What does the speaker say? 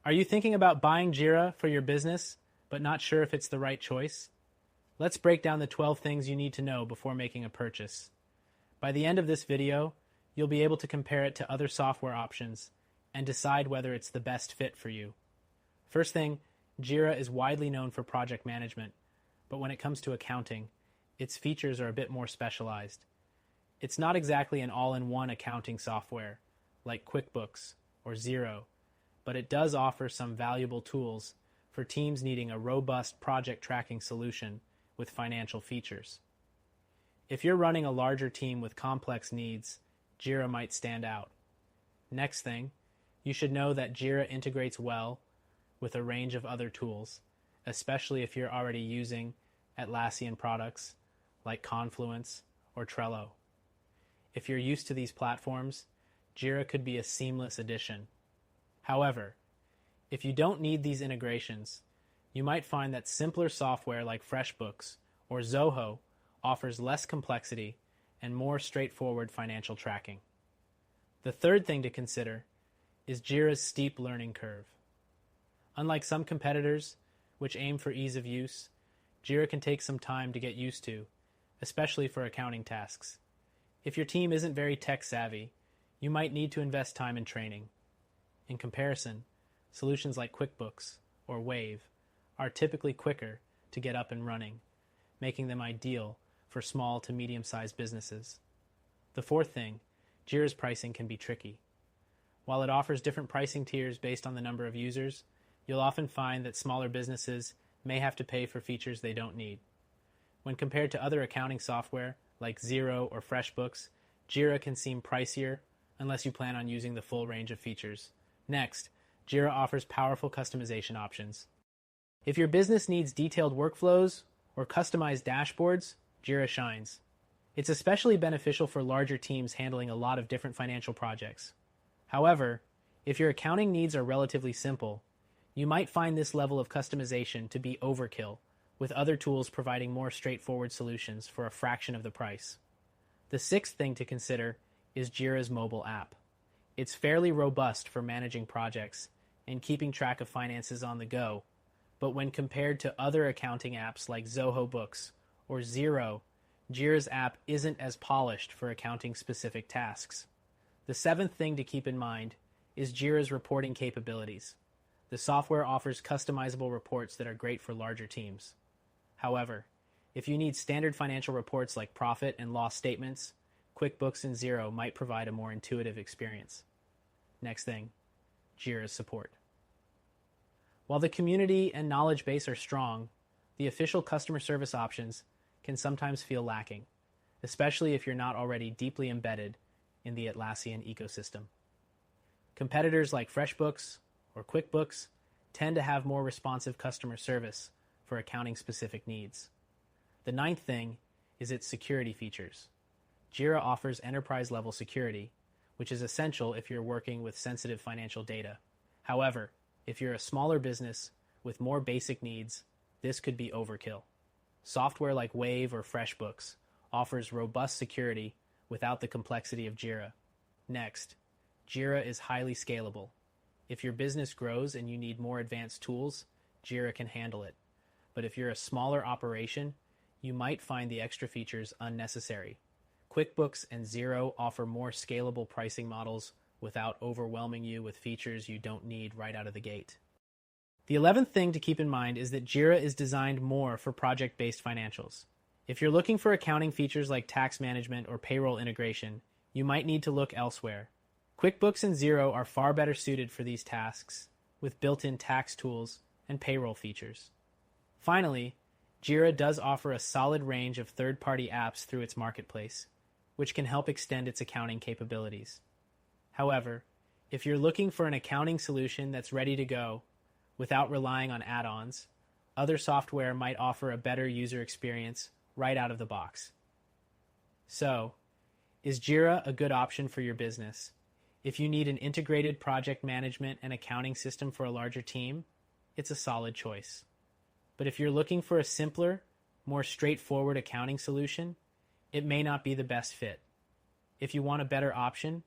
Are you thinking about buying Jira for your business, but not sure if it's the right choice? Let's break down the 12 things you need to know before making a purchase. By the end of this video, you'll be able to compare it to other software options and decide whether it's the best fit for you. First thing, Jira is widely known for project management, but when it comes to accounting, its features are a bit more specialized. It's not exactly an all-in-one accounting software like QuickBooks or Xero, but it does offer some valuable tools for teams needing a robust project tracking solution with financial features. If you're running a larger team with complex needs, Jira might stand out. Next thing, you should know that Jira integrates well with a range of other tools, especially if you're already using Atlassian products like Confluence or Trello. If you're used to these platforms, Jira could be a seamless addition. However, if you don't need these integrations, you might find that simpler software like FreshBooks or Zoho offers less complexity and more straightforward financial tracking. The third thing to consider is Jira's steep learning curve. Unlike some competitors, which aim for ease of use, Jira can take some time to get used to, especially for accounting tasks. If your team isn't very tech savvy, you might need to invest time in training. In comparison, solutions like QuickBooks or Wave are typically quicker to get up and running, making them ideal for small to medium-sized businesses. The fourth thing, Jira's pricing can be tricky. While it offers different pricing tiers based on the number of users, you'll often find that smaller businesses may have to pay for features they don't need. When compared to other accounting software like Xero or FreshBooks, Jira can seem pricier unless you plan on using the full range of features. Next, Jira offers powerful customization options. If your business needs detailed workflows or customized dashboards, Jira shines. It's especially beneficial for larger teams handling a lot of different financial projects. However, if your accounting needs are relatively simple, you might find this level of customization to be overkill, with other tools providing more straightforward solutions for a fraction of the price. The sixth thing to consider is Jira's mobile app. It's fairly robust for managing projects and keeping track of finances on the go, but when compared to other accounting apps like Zoho Books or Xero, Jira's app isn't as polished for accounting-specific tasks. The seventh thing to keep in mind is Jira's reporting capabilities. The software offers customizable reports that are great for larger teams. However, if you need standard financial reports like profit and loss statements, QuickBooks and Xero might provide a more intuitive experience. Next thing, Jira's support. While the community and knowledge base are strong, the official customer service options can sometimes feel lacking, especially if you're not already deeply embedded in the Atlassian ecosystem. Competitors like FreshBooks or QuickBooks tend to have more responsive customer service for accounting-specific needs. The ninth thing is its security features. Jira offers enterprise-level security, which is essential if you're working with sensitive financial data. However, if you're a smaller business with more basic needs, this could be overkill. Software like Wave or FreshBooks offers robust security without the complexity of Jira. Next, Jira is highly scalable. If your business grows and you need more advanced tools, Jira can handle it. But if you're a smaller operation, you might find the extra features unnecessary. QuickBooks and Xero offer more scalable pricing models without overwhelming you with features you don't need right out of the gate. The 11th thing to keep in mind is that Jira is designed more for project-based financials. If you're looking for accounting features like tax management or payroll integration, you might need to look elsewhere. QuickBooks and Xero are far better suited for these tasks, with built-in tax tools and payroll features. Finally, Jira does offer a solid range of third-party apps through its marketplace, which can help extend its accounting capabilities. However, if you're looking for an accounting solution that's ready to go without relying on add-ons, other software might offer a better user experience right out of the box. So, is Jira a good option for your business? If you need an integrated project management and accounting system for a larger team, it's a solid choice. But if you're looking for a simpler, more straightforward accounting solution, it may not be the best fit. If you want a better option,